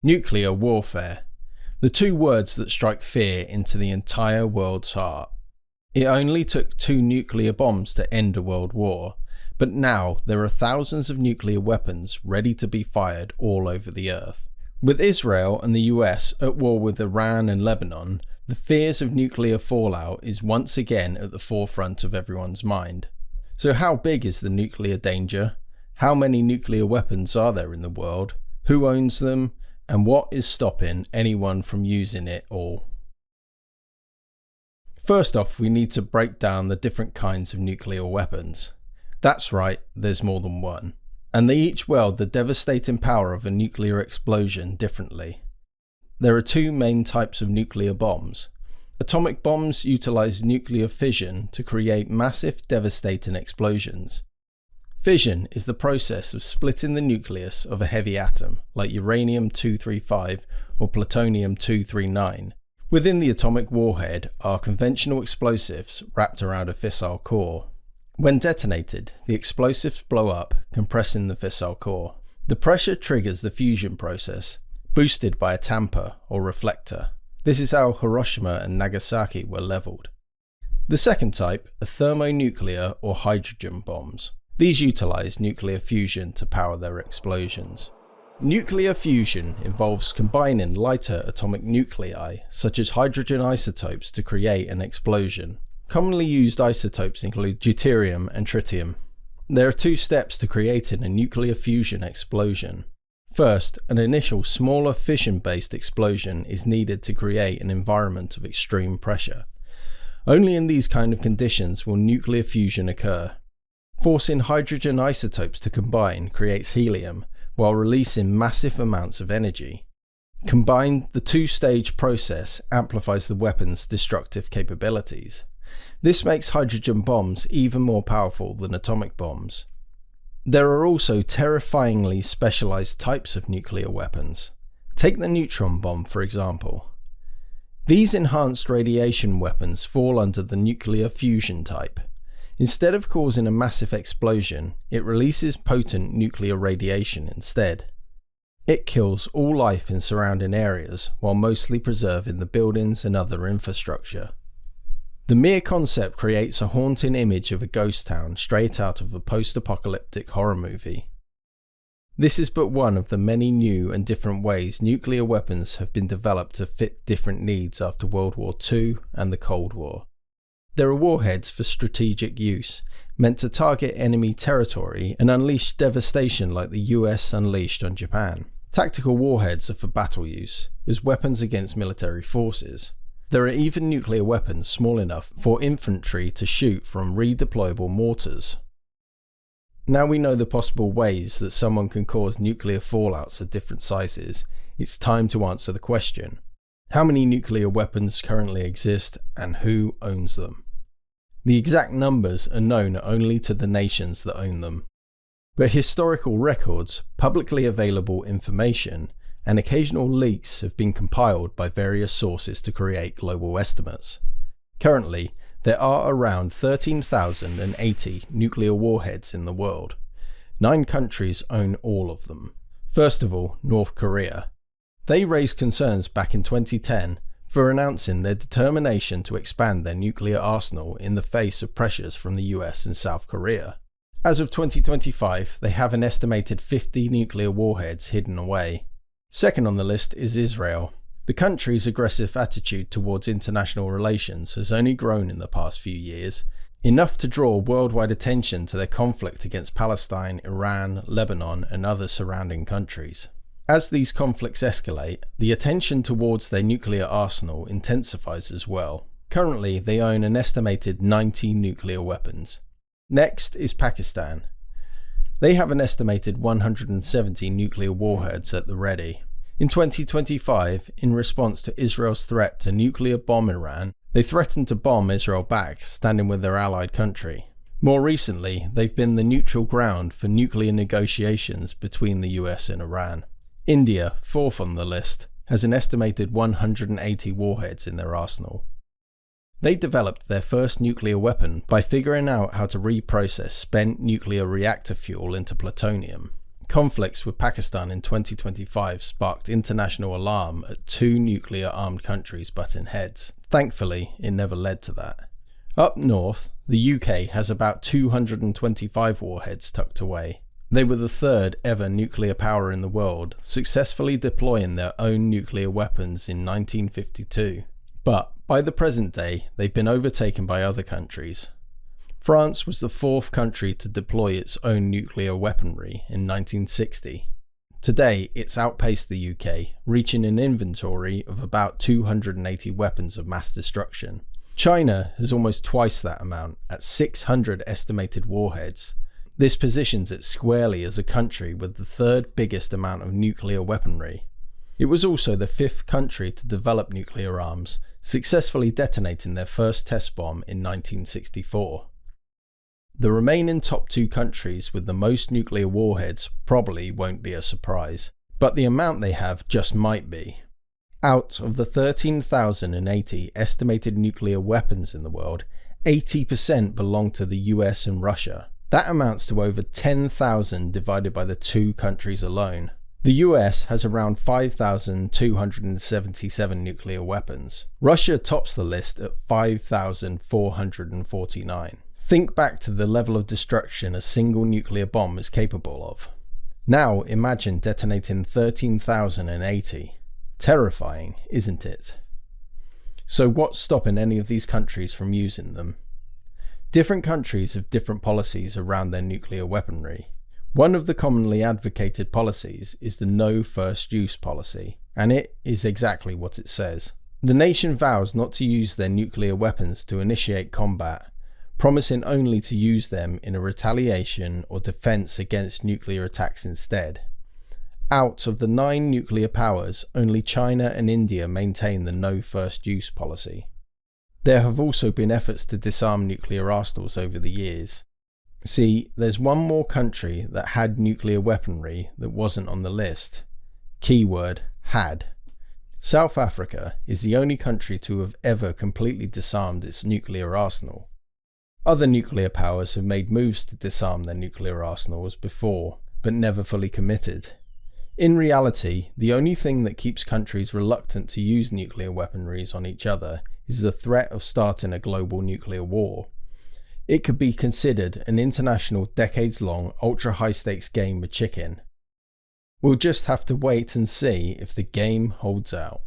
Nuclear warfare. The two words that strike fear into the entire world's heart. It only took 2 nuclear bombs to end a world war, but now there are thousands of nuclear weapons ready to be fired all over the earth. With Israel and the US at war with Iran and Lebanon, the fears of nuclear fallout is once again at the forefront of everyone's mind. So how big is the nuclear danger? How many nuclear weapons are there in the world? Who owns them? And what is stopping anyone from using it all? First off, we need to break down the different kinds of nuclear weapons. That's right, there's more than one. And they each wield the devastating power of a nuclear explosion differently. There are 2 main types of nuclear bombs. Atomic bombs utilize nuclear fission to create massive, devastating explosions. Fission is the process of splitting the nucleus of a heavy atom, like uranium-235 or plutonium-239. Within the atomic warhead are conventional explosives wrapped around a fissile core. When detonated, the explosives blow up, compressing the fissile core. The pressure triggers the fusion process, boosted by a tamper or reflector. This is how Hiroshima and Nagasaki were leveled. The second type are thermonuclear or hydrogen bombs. These utilize nuclear fusion to power their explosions. Nuclear fusion involves combining lighter atomic nuclei, such as hydrogen isotopes, to create an explosion. Commonly used isotopes include deuterium and tritium. There are 2 steps to creating a nuclear fusion explosion. First, an initial smaller fission-based explosion is needed to create an environment of extreme pressure. Only in these kind of conditions will nuclear fusion occur. Forcing hydrogen isotopes to combine creates helium, while releasing massive amounts of energy. Combined, the 2-stage process amplifies the weapon's destructive capabilities. This makes hydrogen bombs even more powerful than atomic bombs. There are also terrifyingly specialized types of nuclear weapons. Take the neutron bomb, for example. These enhanced radiation weapons fall under the nuclear fusion type. Instead of causing a massive explosion, it releases potent nuclear radiation instead. It kills all life in surrounding areas while mostly preserving the buildings and other infrastructure. The mere concept creates a haunting image of a ghost town straight out of a post-apocalyptic horror movie. This is but one of the many new and different ways nuclear weapons have been developed to fit different needs after World War II and the Cold War. There are warheads for strategic use, meant to target enemy territory and unleash devastation like the US unleashed on Japan. Tactical warheads are for battle use, as weapons against military forces. There are even nuclear weapons small enough for infantry to shoot from redeployable mortars. Now we know the possible ways that someone can cause nuclear fallouts of different sizes, it's time to answer the question. How many nuclear weapons currently exist and who owns them? The exact numbers are known only to the nations that own them. But historical records, publicly available information, and occasional leaks have been compiled by various sources to create global estimates. Currently, there are around 13,080 nuclear warheads in the world. 9 countries own all of them. First of all, North Korea. They raised concerns back in 2010 for announcing their determination to expand their nuclear arsenal in the face of pressures from the US and South Korea. As of 2025, they have an estimated 50 nuclear warheads hidden away. Second on the list is Israel. The country's aggressive attitude towards international relations has only grown in the past few years, enough to draw worldwide attention to their conflict against Palestine, Iran, Lebanon, and other surrounding countries. As these conflicts escalate, the attention towards their nuclear arsenal intensifies as well. Currently, they own an estimated 90 nuclear weapons. Next is Pakistan. They have an estimated 170 nuclear warheads at the ready. In 2025, in response to Israel's threat to nuclear bomb Iran, they threatened to bomb Israel back, standing with their allied country. More recently, they've been the neutral ground for nuclear negotiations between the US and Iran. India, fourth on the list, has an estimated 180 warheads in their arsenal. They developed their first nuclear weapon by figuring out how to reprocess spent nuclear reactor fuel into plutonium. Conflicts with Pakistan in 2025 sparked international alarm at 2 nuclear-armed countries butting heads. Thankfully, it never led to that. Up north, the UK has about 225 warheads tucked away. They were the 3rd ever nuclear power in the world, successfully deploying their own nuclear weapons in 1952. But by the present day, they've been overtaken by other countries. France was the 4th country to deploy its own nuclear weaponry in 1960. Today, it's outpaced the UK, reaching an inventory of about 280 weapons of mass destruction. China has almost twice that amount, at 600 estimated warheads. This positions it squarely as a country with the 3rd biggest amount of nuclear weaponry. It was also the 5th country to develop nuclear arms, successfully detonating their first test bomb in 1964. The remaining top 2 countries with the most nuclear warheads probably won't be a surprise, but the amount they have just might be. Out of the 13,080 estimated nuclear weapons in the world, 80% belong to the US and Russia. That amounts to over 10,000 divided by the 2 countries alone. The US has around 5,277 nuclear weapons. Russia tops the list at 5,449. Think back to the level of destruction a single nuclear bomb is capable of. Now imagine detonating 13,080. Terrifying, isn't it? So what's stopping any of these countries from using them? Different countries have different policies around their nuclear weaponry. One of the commonly advocated policies is the no first use policy, and it is exactly what it says. The nation vows not to use their nuclear weapons to initiate combat, promising only to use them in a retaliation or defense against nuclear attacks instead. Out of the 9 nuclear powers, only China and India maintain the no first use policy. There have also been efforts to disarm nuclear arsenals over the years. See, there's one more country that had nuclear weaponry that wasn't on the list. Keyword, had. South Africa is the only country to have ever completely disarmed its nuclear arsenal. Other nuclear powers have made moves to disarm their nuclear arsenals before, but never fully committed. In reality, the only thing that keeps countries reluctant to use nuclear weaponries on each other is the threat of starting a global nuclear war. It could be considered an international decades-long ultra-high-stakes game of chicken. We'll just have to wait and see if the game holds out.